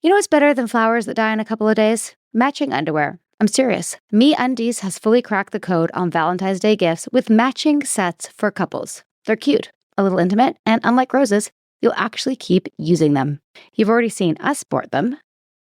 You know what's better than flowers that die in a couple of days? Matching underwear. I'm serious. MeUndies has fully cracked the code on Valentine's Day gifts with matching sets for couples. They're cute, a little intimate, and unlike roses, you'll actually keep using them. You've already seen us sport them.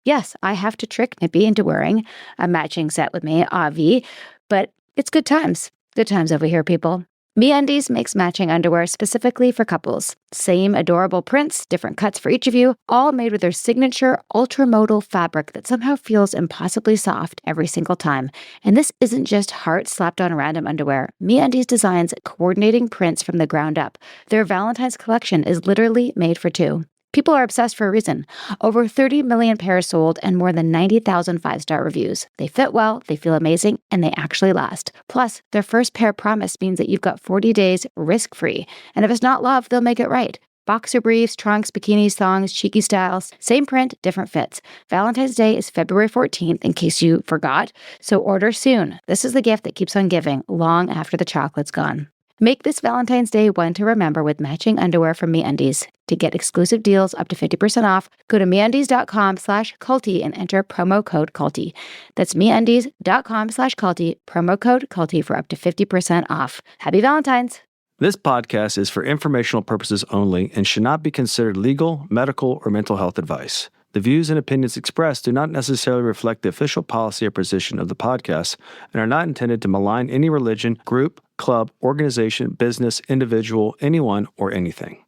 Yes, I have to trick Nippy into wearing a matching set with me, Avi, but it's good times. Good times over here, people. MeUndies makes matching underwear specifically for couples. Same adorable prints, different cuts for each of you, all made with their signature ultramodal fabric that somehow feels impossibly soft every single time. And this isn't just heart slapped on random underwear. MeUndies designs coordinating prints from the ground up. Their Valentine's collection is literally made for two. People are obsessed for a reason. Over 30 million pairs sold and more than 90,000 five-star reviews. They fit well, they feel amazing, and they actually last. Plus, their first pair promise means that you've got 40 days risk-free. And if it's not love, they'll make it right. Boxer briefs, trunks, bikinis, thongs, cheeky styles. Same print, different fits. Valentine's Day is February 14th, in case you forgot. So order soon. This is the gift that keeps on giving, long after the chocolate's gone. Make this Valentine's Day one to remember with matching underwear from MeUndies. To get exclusive deals up to 50% off, go to MeUndies.com/Culty and enter promo code Culty. That's MeUndies.com/Culty, promo code Culty for up to 50% off. Happy Valentine's! This podcast is for informational purposes only and should not be considered legal, medical, or mental health advice. The views and opinions expressed do not necessarily reflect the official policy or position of the podcast and are not intended to malign any religion, group, club, organization, business, individual, anyone, or anything.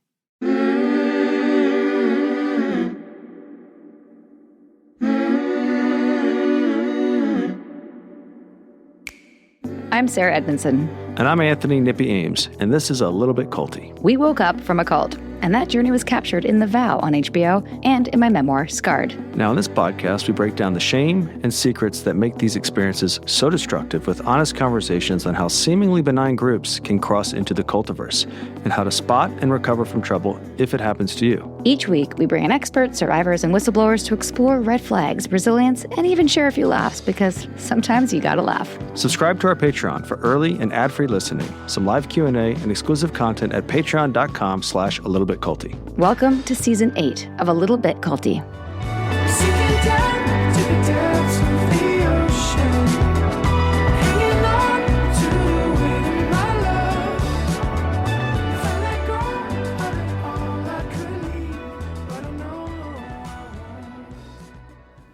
I'm Sarah Edmondson. And I'm Anthony Nippy Ames, and this is A Little Bit Culty. We woke up from a cult, and that journey was captured in The Vow on HBO and in my memoir, Scarred. Now, in this podcast, we break down the shame and secrets that make these experiences so destructive with honest conversations on how seemingly benign groups can cross into the cultiverse and how to spot and recover from trouble if it happens to you. Each week, we bring in experts, survivors, and whistleblowers to explore red flags, resilience, and even share a few laughs, because sometimes you gotta laugh. Subscribe to our Patreon for early and ad-free listening, some live Q&A, and exclusive content at patreon.com/alittleBitCulty. Welcome to Season 8 of A Little Bit Culty.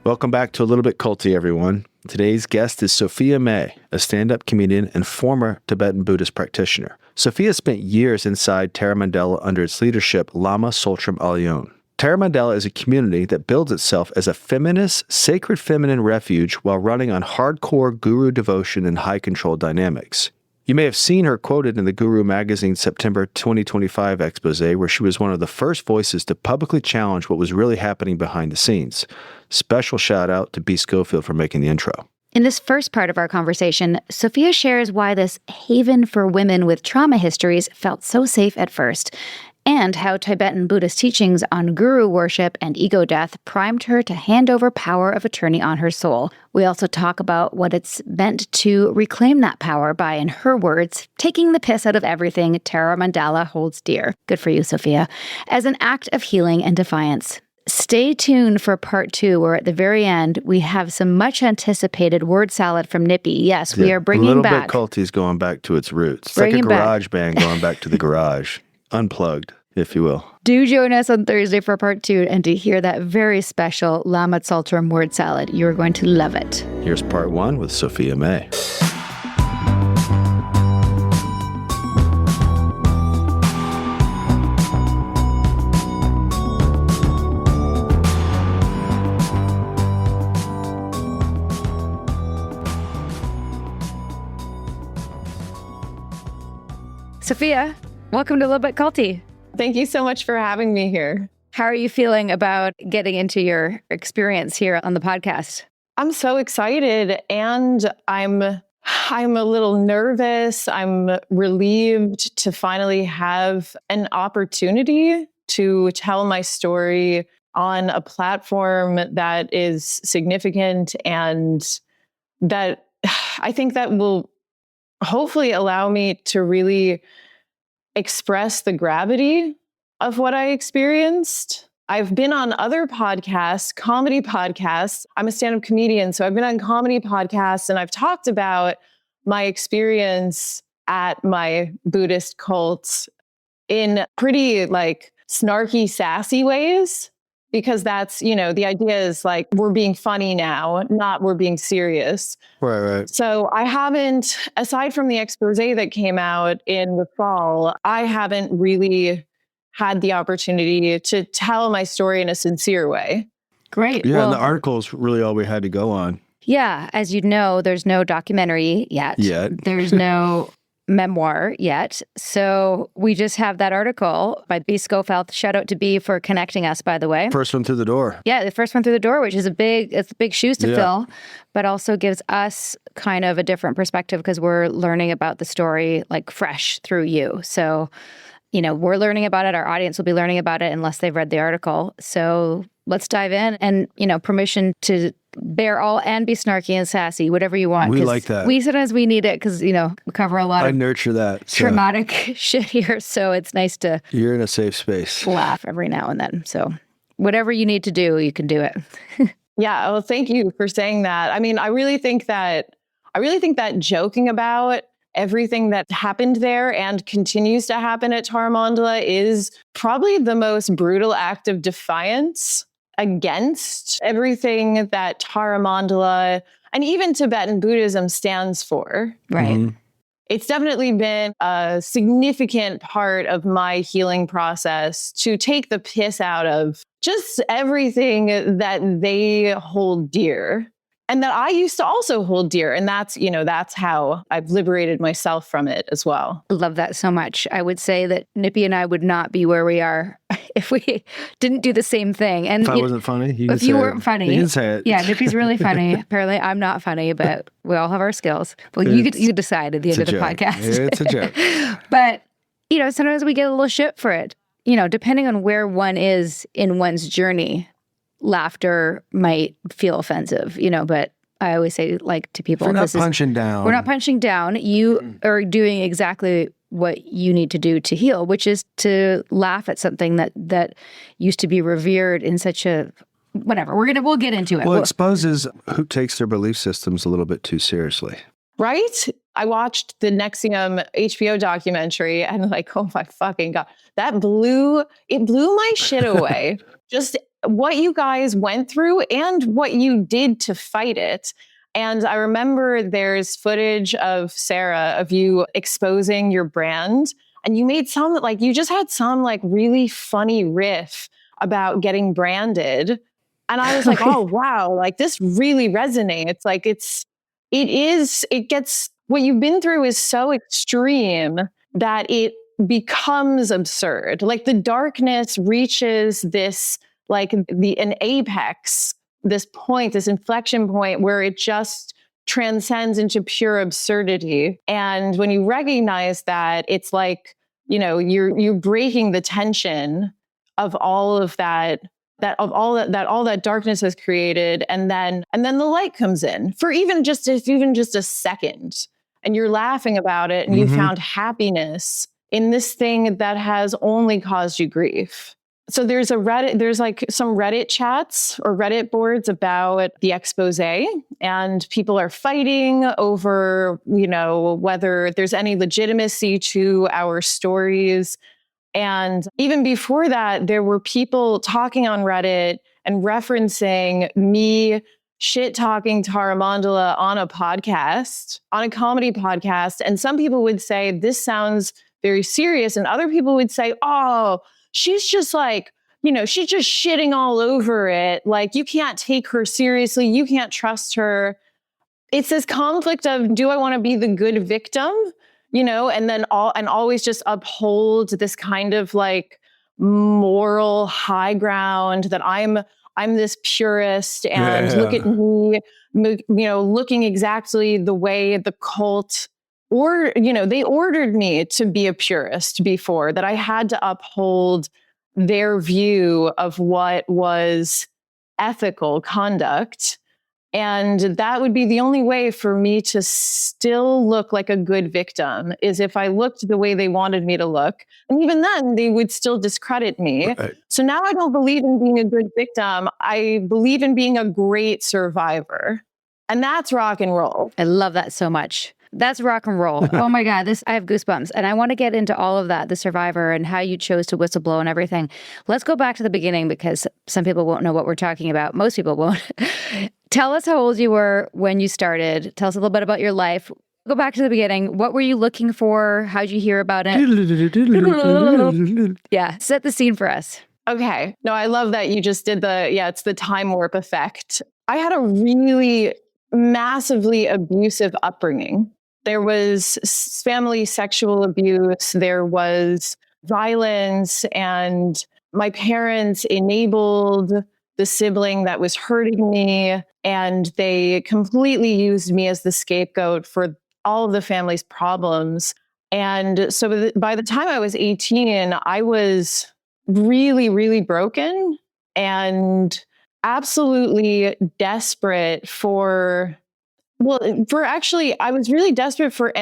Welcome back to A Little Bit Culty, everyone. Today's guest is Sofia May, a stand-up comedian and former Tibetan Buddhist practitioner. Sofia spent years inside Tara Mandala under its leadership, Lama Tsultrim Allione. Tara Mandala is a community that builds itself as a feminist, sacred feminine refuge while running on hardcore guru devotion and high-control dynamics. You may have seen her quoted in the Guru magazine's September 2025 expose, where she was one of the first voices to publicly challenge what was really happening behind the scenes. Special shout out to B. Schofield for making the intro. In this first part of our conversation, Sofia shares why this haven for women with trauma histories felt so safe at first, and how Tibetan Buddhist teachings on guru worship and ego death primed her to hand over power of attorney on her soul. We also talk about what it's meant to reclaim that power by, in her words, taking the piss out of everything Tara Mandala holds dear. Good for you, Sofia. As an act of healing and defiance. Stay tuned for part 2, where at the very end, we have some much anticipated word salad from Nippy. Yes, we are bringing back. A Little Bit Culty's going back to its roots. It's like a garage band going back to the garage. Unplugged, if you will. Do join us on Thursday for part 2 and to hear that very special Lama Tsultrim word salad. You're going to love it. Here's part 1 with Sofia May. Sofia, welcome to A Little Bit Culty. Thank you so much for having me here. How are you feeling about getting into your experience here on the podcast? I'm so excited, and I'm a little nervous. I'm relieved to finally have an opportunity to tell my story on a platform that is significant, and that I think that will hopefully allow me to really express the gravity of what I experienced I've been on other podcasts, comedy podcasts. I'm a stand-up comedian, so I've been on comedy podcasts and I've talked about my experience at my Buddhist cult in pretty like snarky, sassy ways, because that's, the idea is like, we're being funny now, not we're being serious. Right. So I haven't, aside from the expose that came out in the fall, I haven't really had the opportunity to tell my story in a sincere way. Great. Yeah, and the article is really all we had to go on. Yeah, as you know, there's no documentary yet. There's no memoir yet. So we just have that article by B. Schofield. Shout out to B for connecting us, by the way. First one through the door. Yeah, the first one through the door, which is it's big shoes to fill, but also gives us kind of a different perspective because we're learning about the story like fresh through you. So, we're learning about it. Our audience will be learning about it unless they've read the article. So let's dive in and, permission to bear all and be snarky and sassy, whatever you want. We like that. Sometimes we need it because, we cover a lot I of nurture that. traumatic shit here. So it's nice to You're in a safe space. Laugh every now and then. So whatever you need to do, you can do it. Yeah. Well, thank you for saying that. I mean, I really think that joking about everything that happened there and continues to happen at Tara Mandala is probably the most brutal act of defiance against everything that Tara Mandala and even Tibetan Buddhism stands for. Right. Mm-hmm. It's definitely been a significant part of my healing process to take the piss out of just everything that they hold dear and that I used to also hold dear. And that's how I've liberated myself from it as well. I love that so much. I would say that Nippy and I would not be where we are if we didn't do the same thing. And if I wasn't funny, if you weren't funny, you can say it. Yeah, Nippy's really funny. Apparently, I'm not funny, but we all have our skills. Well, you decide at the end of the podcast. It's a joke. But sometimes we get a little shit for it. Depending on where one is in one's journey, laughter might feel offensive. But I always say, like, to people, we're not punching down. We're not punching down. You are doing exactly what you need to do to heal, which is to laugh at something that used to be revered in such a whatever. We'll get into it. Well, it exposes who takes their belief systems a little bit too seriously. Right? I watched the NXIVM HBO documentary and like, oh my fucking God, it blew my shit away. Just what you guys went through and what you did to fight it. And I remember there's footage of Sarah, of you exposing your brand. And you made you just had some like really funny riff about getting branded. And I was like, oh, wow, like this really resonates. Like what you've been through is so extreme that it becomes absurd. Like the darkness reaches this, like an apex, this point, this inflection point where it just transcends into pure absurdity. And when you recognize that, it's like, you're breaking the tension of all of that all that darkness has created, and then the light comes in for even just a second, and you're laughing about it, and you found happiness in this thing that has only caused you grief. So there's like some Reddit chats or Reddit boards about the expose, and people are fighting over, whether there's any legitimacy to our stories. And even before that, there were people talking on Reddit and referencing me shit-talking Tara Mandala on a podcast, on a comedy podcast. And some people would say, this sounds very serious. And other people would say, oh, she's just like, she's just shitting all over it. Like, you can't take her seriously. You can't trust her. It's this conflict of, do I want to be the good victim? And then always just uphold this kind of like moral high ground that I'm this purist and look at me, looking exactly the way the cult they ordered me to be a purist before, that I had to uphold their view of what was ethical conduct. And that would be the only way for me to still look like a good victim, is if I looked the way they wanted me to look. And even then, they would still discredit me. Right. So now I don't believe in being a good victim. I believe in being a great survivor. And that's rock and roll. I love that so much. That's rock and roll. Oh my God, I have goosebumps. And I want to get into all of that, the survivor and how you chose to whistleblow and everything. Let's go back to the beginning because some people won't know what we're talking about. Most people won't. Tell us how old you were when you started. Tell us a little bit about your life. Go back to the beginning. What were you looking for? How'd you hear about it? Yeah, set the scene for us. Okay. No, I love that you just did it's the time warp effect. I had a really massively abusive upbringing. There was family sexual abuse, there was violence, and my parents enabled the sibling that was hurting me, and they completely used me as the scapegoat for all of the family's problems. And so by the time I was 18, I was really, really broken and absolutely desperate I was really desperate for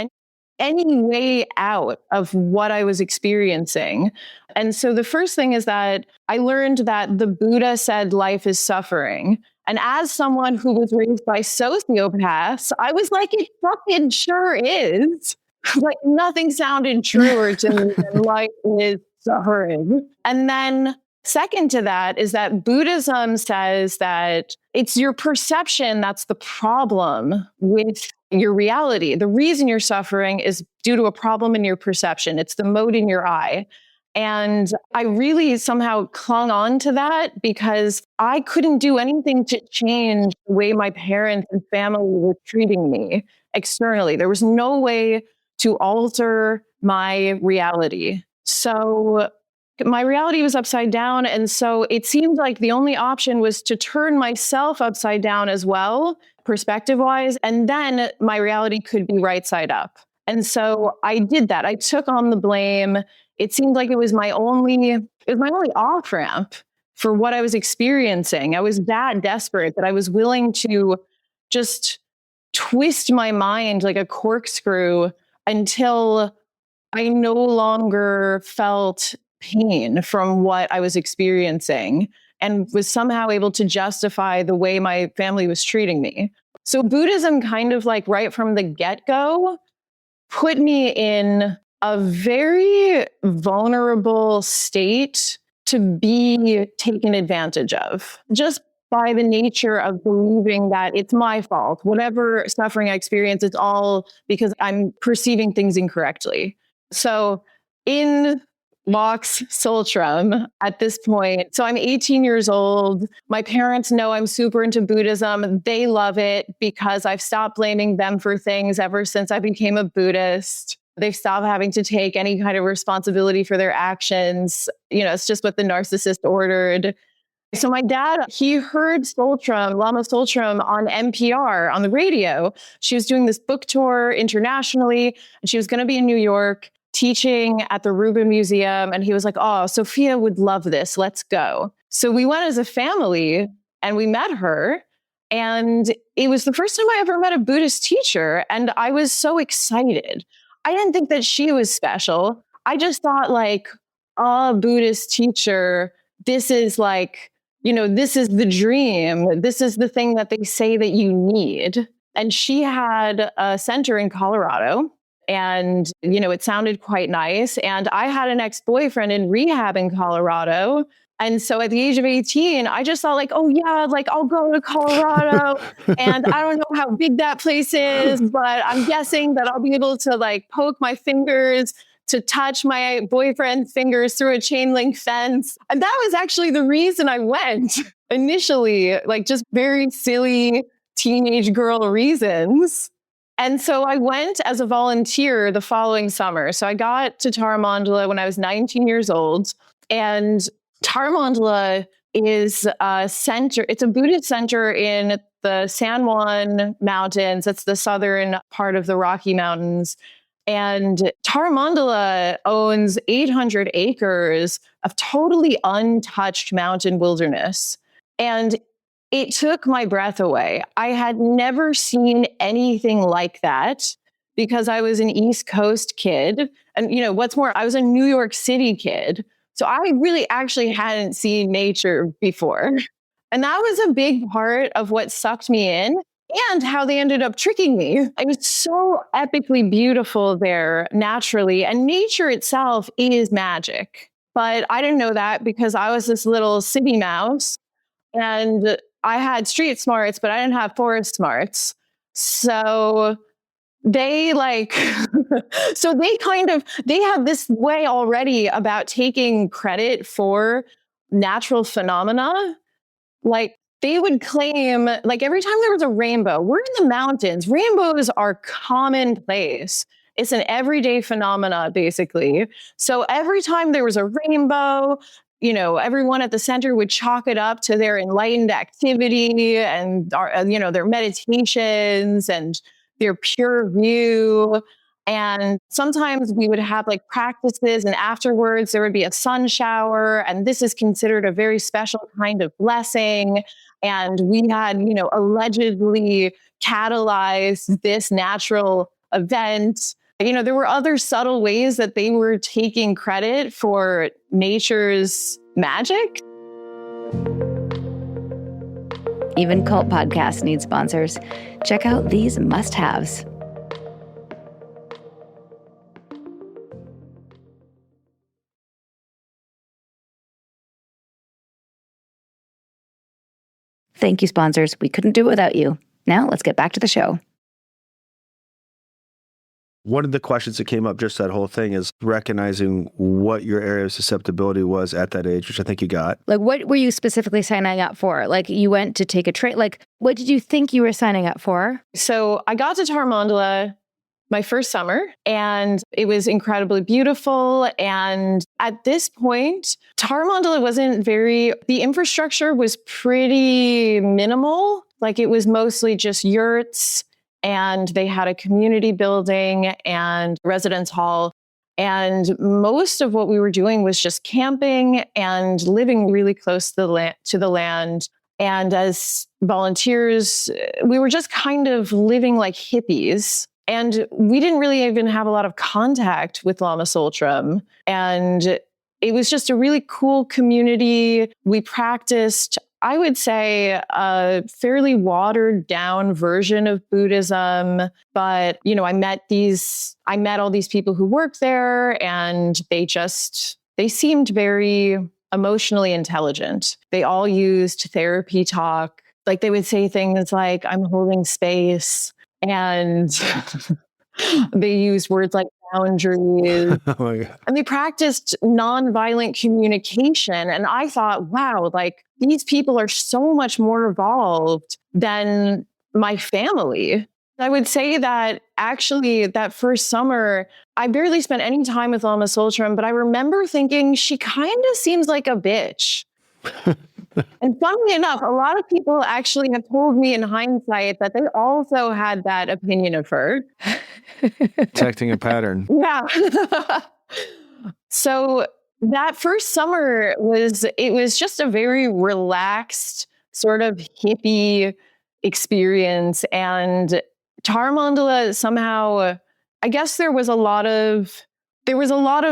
any way out of what I was experiencing. And so the first thing is that I learned that the Buddha said life is suffering. And as someone who was raised by sociopaths, I was like, it fucking sure is. Like nothing sounded truer to me than life is suffering. And then second to that is that Buddhism says that it's your perception that's the problem with your reality. The reason you're suffering is due to a problem in your perception. It's the mote in your eye. And I really somehow clung on to that because I couldn't do anything to change the way my parents and family were treating me externally. There was no way to alter my reality. So my reality was upside down. And so it seemed like the only option was to turn myself upside down as well, perspective-wise, and then my reality could be right side up. And so I did that. I took on the blame. It seemed like it was my only off-ramp for what I was experiencing. I was that desperate that I was willing to just twist my mind like a corkscrew until I no longer felt pain from what I was experiencing and was somehow able to justify the way my family was treating me. So Buddhism kind of like right from the get-go put me in a very vulnerable state to be taken advantage of, just by the nature of believing that it's my fault. Whatever suffering I experience, it's all because I'm perceiving things incorrectly. So in walks Tsultrim at this point. So I'm 18 years old. My parents know I'm super into Buddhism. They love it because I've stopped blaming them for things ever since I became a Buddhist. They've stopped having to take any kind of responsibility for their actions. You know, it's just what the narcissist ordered. So my dad, he heard Lama Tsultrim on NPR on the radio. She was doing this book tour internationally, and she was going to be in New York teaching at the Rubin Museum. And he was like, oh, Sofia would love this. Let's go. So we went as a family and we met her. And it was the first time I ever met a Buddhist teacher. And I was so excited. I didn't think that she was special. I just thought like, a Buddhist teacher, this is like, you know, this is the dream. This is the thing that they say that you need. And she had a center in Colorado. And, you know, it sounded quite nice. And I had an ex-boyfriend in rehab in Colorado. And so at the age of 18, I just thought like, oh yeah, like I'll go to Colorado. And I don't know how big that place is, but I'm guessing that I'll be able to like poke my fingers to touch my boyfriend's fingers through a chain link fence. And that was actually the reason I went initially, like just very silly teenage girl reasons. And so I went as a volunteer the following summer. So I got to Tara Mandala when I was 19 years old. And Tara Mandala is a center. It's a Buddhist center in the San Juan Mountains. That's the southern part of the Rocky Mountains. And Tara Mandala owns 800 acres of totally untouched mountain wilderness. And it took my breath away. I had never seen anything like that because I was an East Coast kid. And, what's more, I was a New York City kid. So I really actually hadn't seen nature before. And that was a big part of what sucked me in and how they ended up tricking me. It was so epically beautiful there naturally. And nature itself is magic. But I didn't know that because I was this little city mouse and I had street smarts, but I didn't have forest smarts. So they they have this way already about taking credit for natural phenomena. Like they would claim, like every time there was a rainbow, we're in the mountains. Rainbows are commonplace. It's an everyday phenomena, basically. So every time there was a rainbow, everyone at the center would chalk it up to their enlightened activity and their meditations and their pure view. And sometimes we would have like practices, and afterwards there would be a sun shower, and this is considered a very special kind of blessing. And we had, allegedly catalyzed this natural event. There were other subtle ways that they were taking credit for nature's magic. Even cult podcasts need sponsors. Check out these must-haves. Thank you, sponsors. We couldn't do it without you. Now let's get back to the show. One of the questions that came up just that whole thing is recognizing what your area of susceptibility was at that age, which I think you got. Like, what were you specifically signing up for? Like, you went to take a trade. Like, what did you think you were signing up for? So I got to Tara Mandala my first summer, and it was incredibly beautiful. And at this point, Tara Mandala the infrastructure was pretty minimal. Like, it was mostly just yurts, and they had a community building and residence hall. And most of what we were doing was just camping and living really close to the land. And as volunteers, we were just kind of living like hippies. And we didn't really even have a lot of contact with Lama Tsultrim. And it was just a really cool community. We practiced, I would say, a fairly watered down version of Buddhism. But, I met all these people who worked there, and they seemed very emotionally intelligent. They all used therapy talk. Like they would say things like, I'm holding space. And they used words like boundaries. Oh my God. And they practiced nonviolent communication. And I thought, wow, like these people are so much more evolved than my family. I would say that actually that first summer, I barely spent any time with Lama Tsultrim, but I remember thinking she kind of seems like a bitch. And funnily enough, a lot of people actually have told me in hindsight that they also had that opinion of her. Detecting a pattern. Yeah. So that first summer was just a very relaxed sort of hippie experience. And Tara Mandala somehow, I guess there was a lot of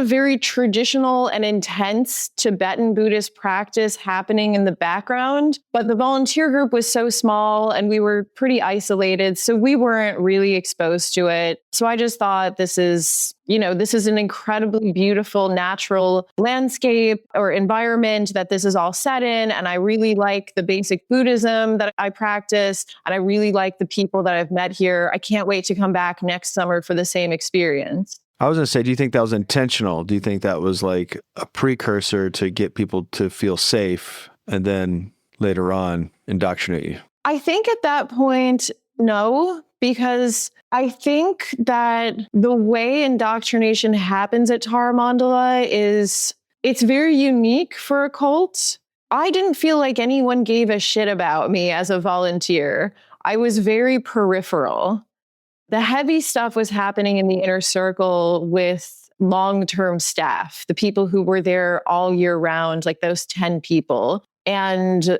very traditional and intense Tibetan Buddhist practice happening in the background, but the volunteer group was so small and we were pretty isolated, so we weren't really exposed to it. So I just thought this is an incredibly beautiful natural landscape or environment that this is all set in, and I really like the basic Buddhism that I practice, and I really like the people that I've met here. I can't wait to come back next summer for the same experience. I was going to say, do you think that was intentional? Do you think that was like a precursor to get people to feel safe and then later on indoctrinate you? I think at that point, no, because I think that the way indoctrination happens at Tara Mandala it's very unique for a cult. I didn't feel like anyone gave a shit about me as a volunteer. I was very peripheral. The heavy stuff was happening in the inner circle with long-term staff, the people who were there all year round, like those 10 people. And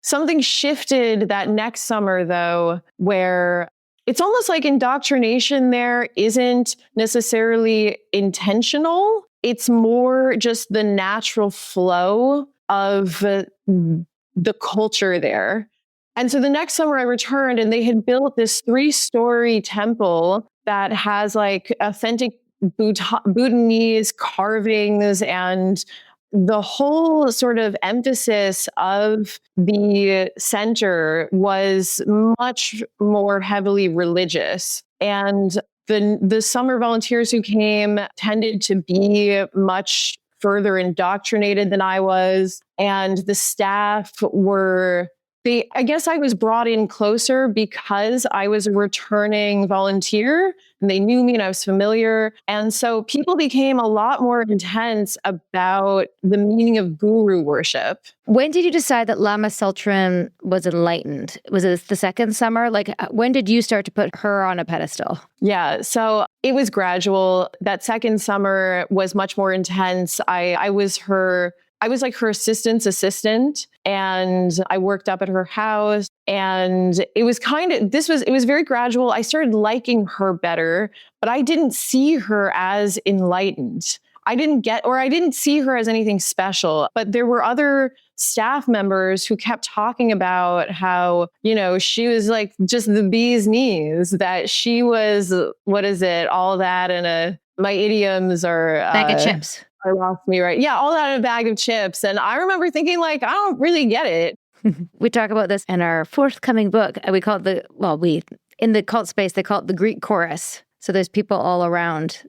Something shifted that next summer, though, where it's almost like indoctrination there isn't necessarily intentional. It's more just the natural flow of the culture there. And so the next summer I returned and they had built this 3-story temple that has like authentic Bhutanese carvings, and the whole sort of emphasis of the center was much more heavily religious. And the summer volunteers who came tended to be much further indoctrinated than I was. And the staff were, I guess I was brought in closer because I was a returning volunteer and they knew me and I was familiar. And so people became a lot more intense about the meaning of guru worship. When did you decide that Lama Tsultrim was enlightened? Was it the second summer? Like, when did you start to put her on a pedestal? Yeah, so it was gradual. That second summer was much more intense. I was like her assistant, and I worked up at her house. And it was it was very gradual. I started liking her better, but I didn't see her as enlightened. I didn't see her as anything special. But there were other staff members who kept talking about how, she was like just the bee's knees, that she was, all that and my idioms are... Bag of chips. I lost me, right? Yeah, all that in a bag of chips. And I remember thinking, like, I don't really get it. We talk about this in our forthcoming book. We call it in the cult space, they call it the Greek chorus. So there's people all around,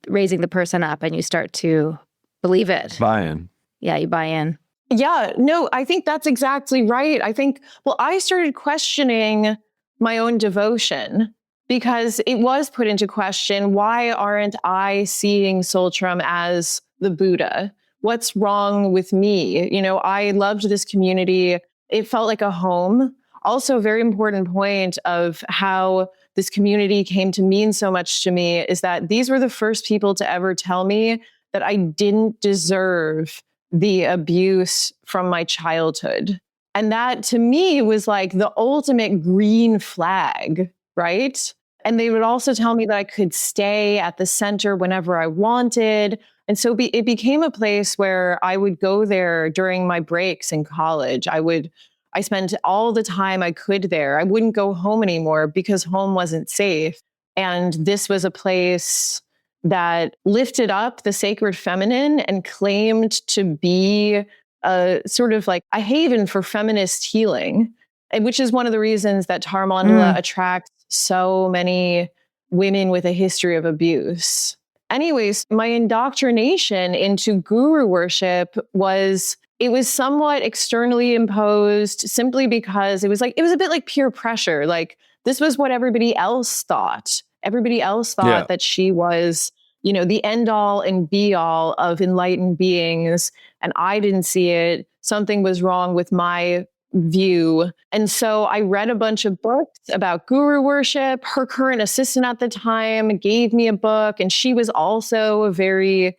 raising the person up, and you start to believe it. Buy in. Yeah, you buy in. Yeah, no, I think that's exactly right. I started questioning my own devotion, because it was put into question. Why aren't I seeing Tsultrim as the Buddha? What's wrong with me? I loved this community. It felt like a home. Also, a very important point of how this community came to mean so much to me is that these were the first people to ever tell me that I didn't deserve the abuse from my childhood. And that to me was like the ultimate green flag, right? And they would also tell me that I could stay at the center whenever I wanted. And so it became a place where I would go there during my breaks in college. I spent all the time I could there. I wouldn't go home anymore because home wasn't safe. And this was a place that lifted up the sacred feminine and claimed to be a sort of like a haven for feminist healing, and which is one of the reasons that Tara Mandala attracts so many women with a history of abuse. Anyways, my indoctrination into guru worship was somewhat externally imposed, simply because it was a bit like peer pressure. Like, this was what everybody else thought. Everybody else thought that she was, the end all and be all of enlightened beings. And I didn't see it. Something was wrong with my view. And so I read a bunch of books about guru worship. Her current assistant at the time gave me a book, and she was also a very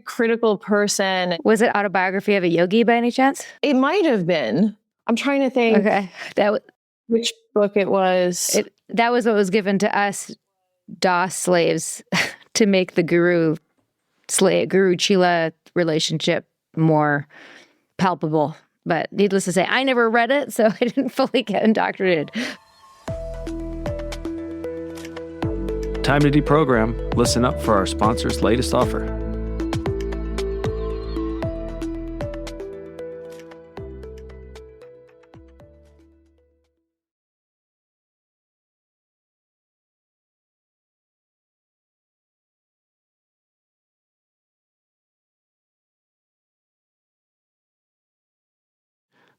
critical person. Was it Autobiography of a Yogi by any chance? It might have been. I'm trying to think. Okay. Which book it was. That was what was given to us DOS slaves to make the guru Chila relationship more palpable. But needless to say, I never read it, so I didn't fully get indoctrinated. Time to deprogram. Listen up for our sponsor's latest offer.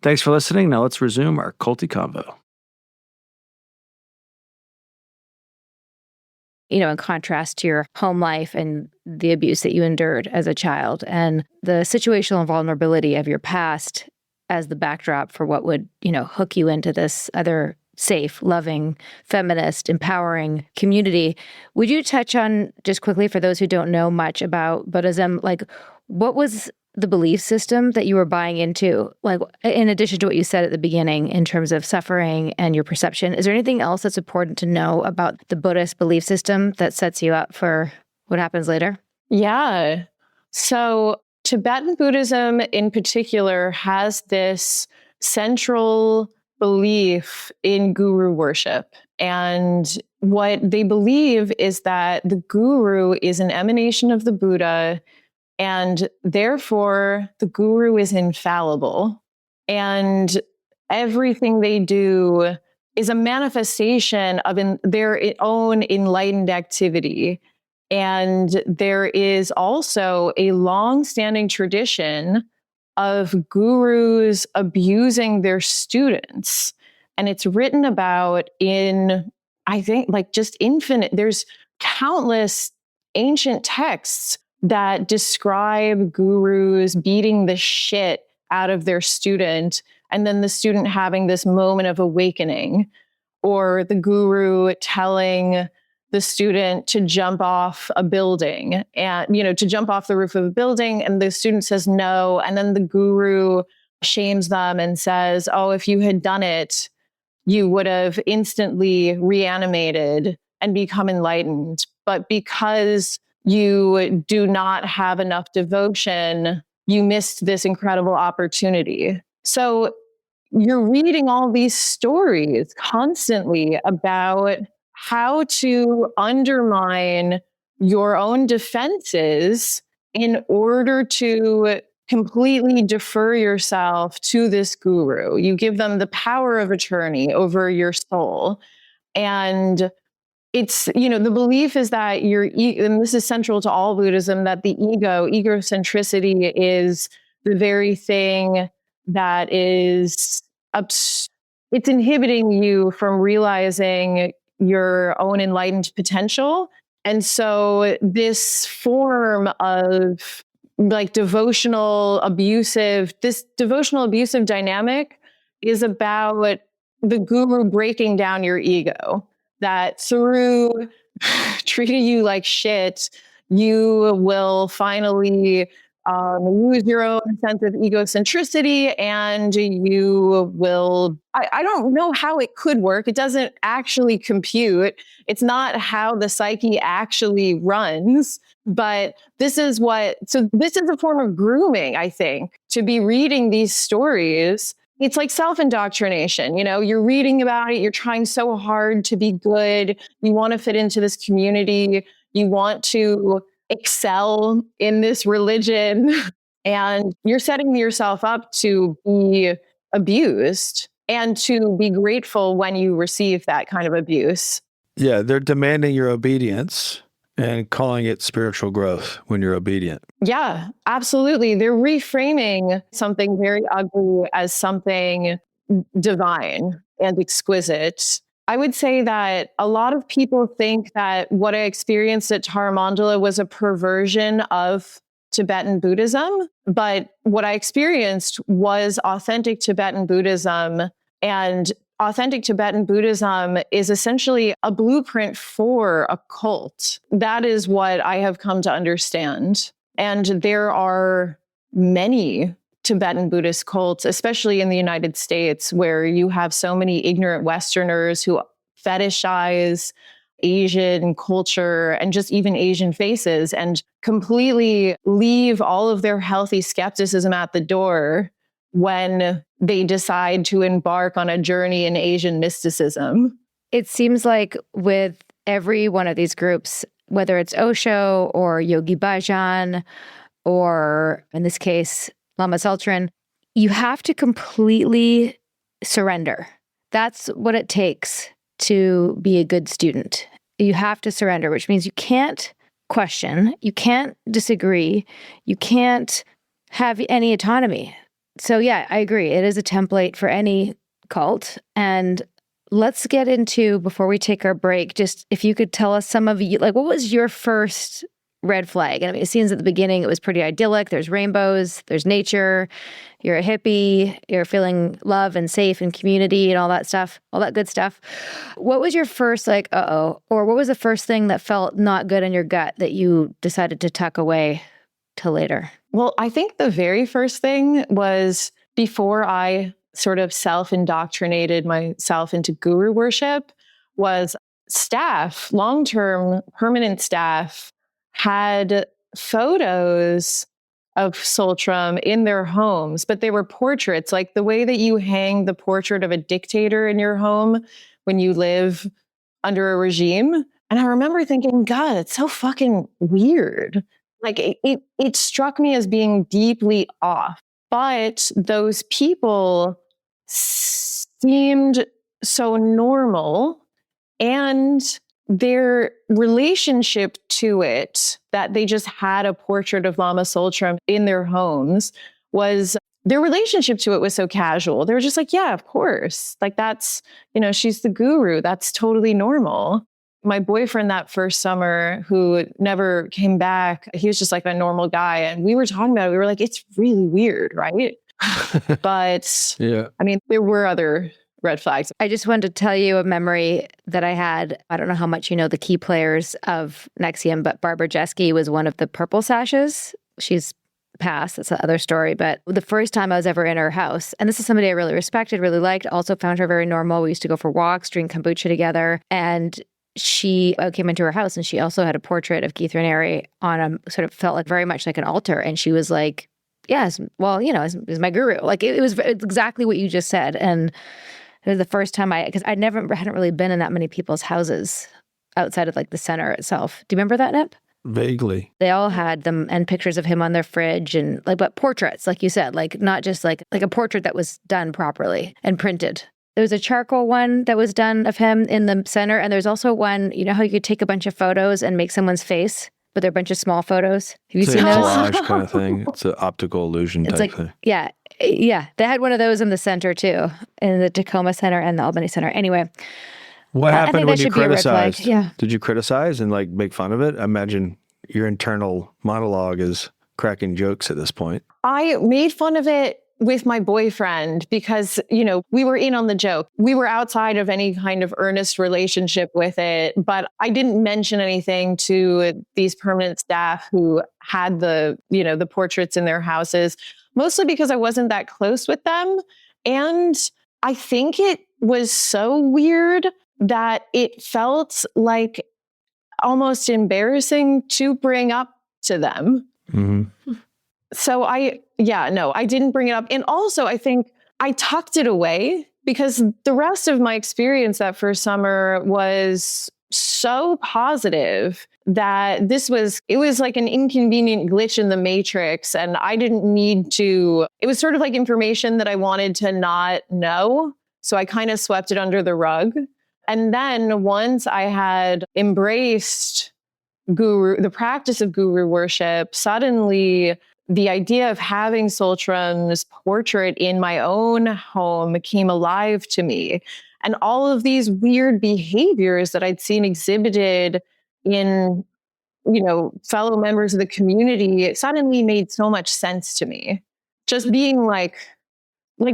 Thanks for listening. Now let's resume our culty convo. In contrast to your home life and the abuse that you endured as a child, and the situational vulnerability of your past as the backdrop for what would, hook you into this other safe, loving, feminist, empowering community. Would you touch on, just quickly for those who don't know much about Buddhism, like what was the belief system that you were buying into? Like, in addition to what you said at the beginning in terms of suffering and your perception, is there anything else that's important to know about the Buddhist belief system that sets you up for what happens later? Yeah. So Tibetan Buddhism in particular has this central belief in guru worship. And what they believe is that the guru is an emanation of the Buddha, and therefore the guru is infallible. And everything they do is a manifestation of their own enlightened activity. And there is also a long-standing tradition of gurus abusing their students. And it's written about in, I think, like just infinite, there's countless ancient texts that describe gurus beating the shit out of their student, and then the student having this moment of awakening, or the guru telling the student to jump off a building and, to jump off the roof of a building. And the student says no. And then the guru shames them and says, oh, if you had done it, you would have instantly reanimated and become enlightened. But because you do not have enough devotion, you missed this incredible opportunity. So you're reading all these stories constantly about how to undermine your own defenses in order to completely defer yourself to this guru. You give them the power of attorney over your soul. And it's, the belief is that and this is central to all Buddhism, that the egocentricity is the very thing that is, it's inhibiting you from realizing your own enlightened potential. And so this form of devotional abusive dynamic is about the guru breaking down your ego, that through treating you like shit, you will finally lose your own sense of egocentricity, and you will, I don't know how it could work. It doesn't actually compute. It's not how the psyche actually runs, but this is a form of grooming, I think, to be reading these stories. It's like self-indoctrination. You're reading about it. You're trying so hard to be good. You want to fit into this community. You want to excel in this religion, and you're setting yourself up to be abused and to be grateful when you receive that kind of abuse. Yeah, they're demanding your obedience and calling it spiritual growth when you're obedient. Yeah, absolutely. They're reframing something very ugly as something divine and exquisite. I would say that a lot of people think that what I experienced at Tara Mandala was a perversion of Tibetan Buddhism, but what I experienced was authentic Tibetan Buddhism. And authentic Tibetan Buddhism is essentially a blueprint for a cult. That is what I have come to understand. And there are many Tibetan Buddhist cults, especially in the United States, where you have so many ignorant Westerners who fetishize Asian culture and just even Asian faces, and completely leave all of their healthy skepticism at the door when they decide to embark on a journey in Asian mysticism. It seems like with every one of these groups, whether it's Osho or Yogi Bhajan, or in this case, Lama Tsultrim, you have to completely surrender. That's what it takes to be a good student. You have to surrender, which means you can't question, you can't disagree, you can't have any autonomy. So yeah, I agree. It is a template for any cult. And let's get into, before we take our break, just if you could tell us some of you, what was your first red flag? And I mean, it seems at the beginning it was pretty idyllic. There's rainbows, there's nature, you're a hippie, you're feeling love and safe and community and all that stuff, all that good stuff. What was your first or what was the first thing that felt not good in your gut that you decided to tuck away till later? Well, I think the very first thing was before I sort of self-indoctrinated myself into guru worship was staff, long-term permanent staff had photos of Tsultrim in their homes, but they were portraits, like the way that you hang the portrait of a dictator in your home when you live under a regime. And I remember thinking, God, it's so fucking weird. Like it struck me as being deeply off. But those people seemed so normal, and their relationship to it, that they just had a portrait of Lama Tsultrim in their homes, was their relationship to it was so casual. They were just like, yeah, of course. Like that's, she's the guru. That's totally normal. My boyfriend that first summer, who never came back, he was just like a normal guy. And we were talking about it. We were like, it's really weird, right? But Yeah. I mean, there were other red flags. I just wanted to tell you a memory that I had. I don't know how much you know the key players of NXIVM, but Barbara Jeske was one of the purple sashes. She's passed. That's the other story. But the first time I was ever in her house, and this is somebody I really respected, really liked, also found her very normal. We used to go for walks, drink kombucha together. And I came into her house and she also had a portrait of Keith Raniere on a sort of felt like very much like an altar. And she was like, yes, well, is my guru. Like it's exactly what you just said. And it was the first time because I hadn't really been in that many people's houses outside of like the center itself. Do you remember that, Nip? Vaguely. They all had them and pictures of him on their fridge and but portraits, like you said, like not just like a portrait that was done properly and printed. There was a charcoal one that was done of him in the center. And there's also one, how you could take a bunch of photos and make someone's face, but they're a bunch of small photos. Have you seen a those? collage kind of thing. It's an optical illusion type thing. Yeah. Yeah. They had one of those in the center too, in the Tacoma Center and the Albany Center. Anyway. What happened when you criticized? Yeah. Did you criticize and like make fun of it? I imagine your internal monologue is cracking jokes at this point. I made fun of it with my boyfriend because, we were in on the joke. We were outside of any kind of earnest relationship with it, but I didn't mention anything to these permanent staff who had the portraits in their houses, mostly because I wasn't that close with them. And I think it was so weird that it felt like almost embarrassing to bring up to them. Mm-hmm. So I didn't bring it up. And also I think I tucked it away because the rest of my experience that first summer was so positive that it was like an inconvenient glitch in the matrix. And I didn't need to, it was sort of like information that I wanted to not know. So I kind of swept it under the rug. And then once I had embraced the practice of guru worship, suddenly the idea of having Tsultrim's portrait in my own home came alive to me. And all of these weird behaviors that I'd seen exhibited in, fellow members of the community, it suddenly made so much sense to me. Just being like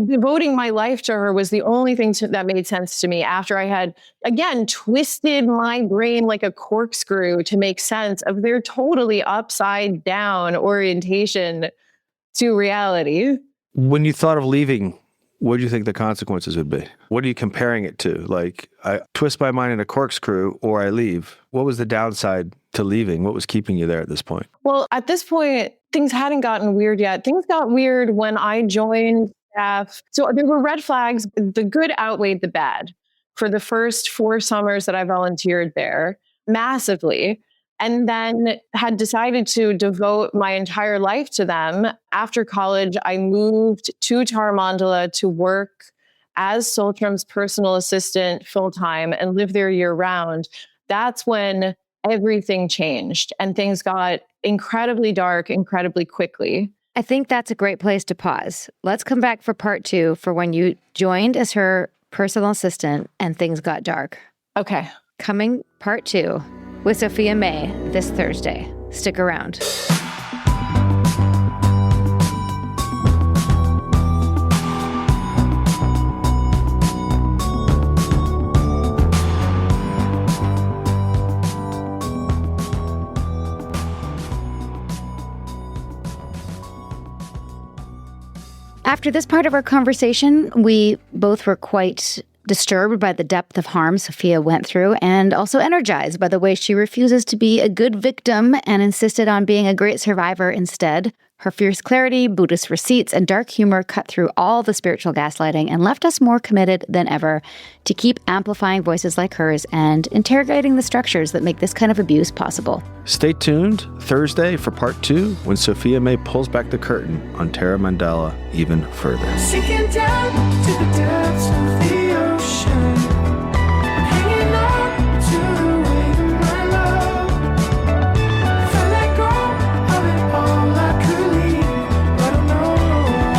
devoting my life to her was the only thing that made sense to me after I had, again, twisted my brain like a corkscrew to make sense of their totally upside down orientation to reality. When you thought of leaving, what do you think the consequences would be? What are you comparing it to? Like, I twist my mind in a corkscrew or I leave. What was the downside to leaving? What was keeping you there at this point? Well, at this point, things hadn't gotten weird yet. Things got weird when I joined staff. So there were red flags. The good outweighed the bad for the first 4 summers that I volunteered there massively. And then had decided to devote my entire life to them. After college, I moved to Tara Mandala to work as Tsultrim's personal assistant full-time and live there year-round. That's when everything changed and things got incredibly dark, incredibly quickly. I think that's a great place to pause. Let's come back for part 2 for when you joined as her personal assistant and things got dark. Okay. Coming part 2 with Sofia May this Thursday. Stick around. After this part of our conversation, we both were quite disturbed by the depth of harm Sofia went through and also energized by the way she refuses to be a good victim and insisted on being a great survivor instead. Her fierce clarity, Buddhist receipts, and dark humor cut through all the spiritual gaslighting and left us more committed than ever to keep amplifying voices like hers and interrogating the structures that make this kind of abuse possible. Stay tuned Thursday for part 2 when Sofia May pulls back the curtain on Tara Mandala even further. Sinking down to the depths of the ocean, hanging on to the weight of my love. If I let go of it all, I could leave, but I know I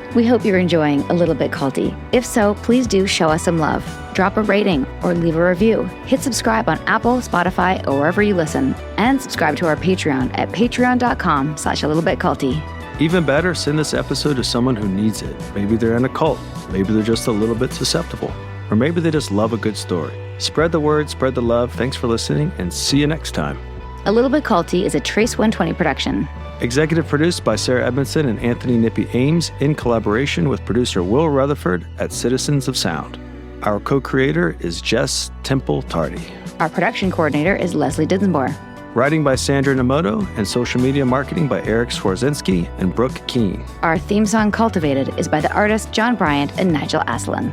won't. We hope you're enjoying A Little Bit Culty. If so, please do show us some love. Drop a rating or leave a review. Hit subscribe on Apple, Spotify, or wherever you listen. And subscribe to our Patreon at patreon.com/alittlebitculty. Even better, send this episode to someone who needs it. Maybe they're in a cult. Maybe they're just a little bit susceptible. Or maybe they just love a good story. Spread the word, spread the love. Thanks for listening, and see you next time. A Little Bit Culty is a Trace 120 production. Executive produced by Sarah Edmondson and Anthony Nippy Ames in collaboration with producer Will Rutherford at Citizens of Sound. Our co-creator is Jess Temple Tardy. Our production coordinator is Leslie Dinsmore. Writing by Sandra Namoto and social media marketing by Eric Swarzinski and Brooke Keene. Our theme song, Cultivated, is by the artists John Bryant and Nigel Aslan.